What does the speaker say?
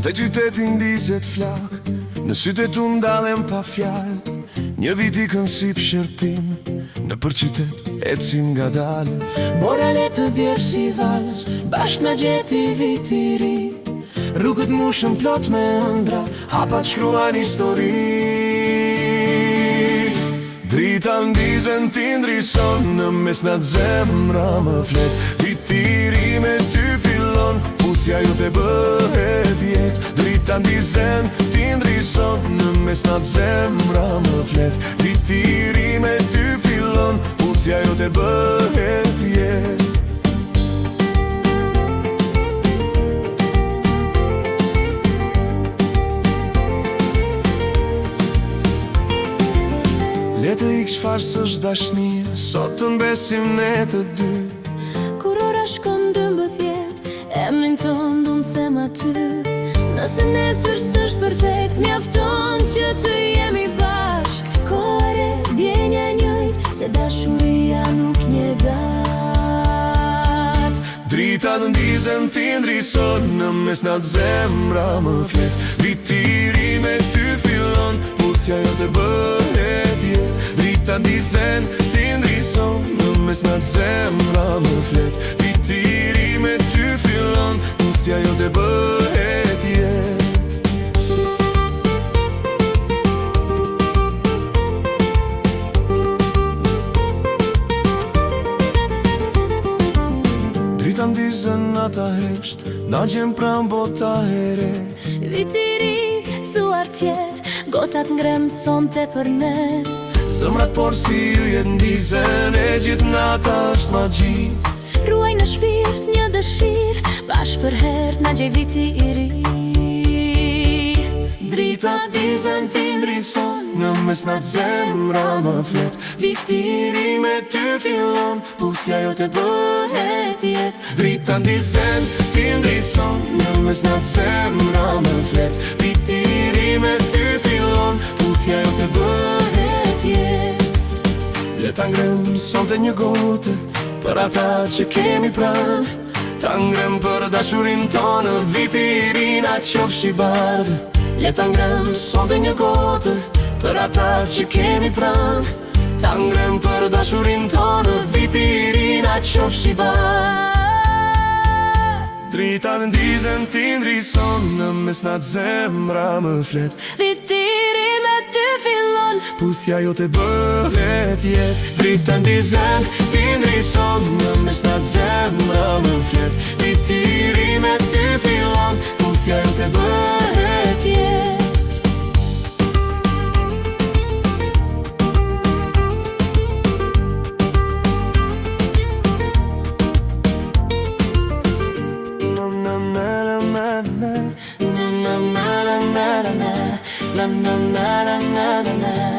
Te qytetin dizet flak, në sytë tu ndalem pa fjal. Një vit i kënsip shërtim, në për qytet ecim nga dal. Bora le të bjerë si vals, bashk në gjeti viti ri. Rrugët mushën plot me ëndra, hapat shkruan histori. Drita ndizen ti ndrison, në mesnat zemra më flet. Viti ri me ty fillon, puthja ju te bëhet jet. Drita ndizen ti ndrison, në mesnat zemra më flet. Viti ri me ty fillon, puthja ju te bëhet jet. Le të ik çfarë s'është dashnia, sot të mbesim ne të dy. Kur ora shkon 12, emrin ton du m'them aty. Nëse nesër s'është perfekt, mjafton që të jemi bashk. Kore, djenja njëjt, se dashuria nuk një dat. Drita të ndizen ti ndrison, në mesnat zemra më flet. Viti ri me ty fillon, puthja jo të bëhet jet. Drita ndizen ti ndrison, në mesnat zemra më flet. Viti ri me ty fillon, puthja jo të bëhet jet. Drita ndizen ata hesht, na gjem pran bota here. Viti ri, zuar tjet, gotat ngrem sonte për ne. Zëmrat por si ju jet ndizen, e gjithë nata është magji. Ruaj në shpirt një dëshir, bashk për hert na gjej viti i ri. Drita ndizen ti ndrison, në mesnat zemra më flet. Viti ri me ty fillon, puthja jo të bëhet jet. Drita ndizen ti ndrison, në mesnat zemra më flet. Viti ri me ty fillon, puthja jo të bëhet jet. Le ta ngrem sonte një gote, për ata që kemi pran. Ta ngrem për dashurin tonë, viti i ri na qofshi bardhë. Le ta ngrem sonte një gote, për ata që kemi pran. Ta ngrem për dashurin tonë, viti i ri na qofshi bardhë. Drita ndizen ti ndrison, në mesnat zemra më flet. Viti i ri me ty fillon, puthja jo të bëhet jet. Drita ndizen ti ndrison, në mesnat zemra më flet. Viti i ri me ty fillon, puthja jo të bëhet jet. na na na na na na na na na na na.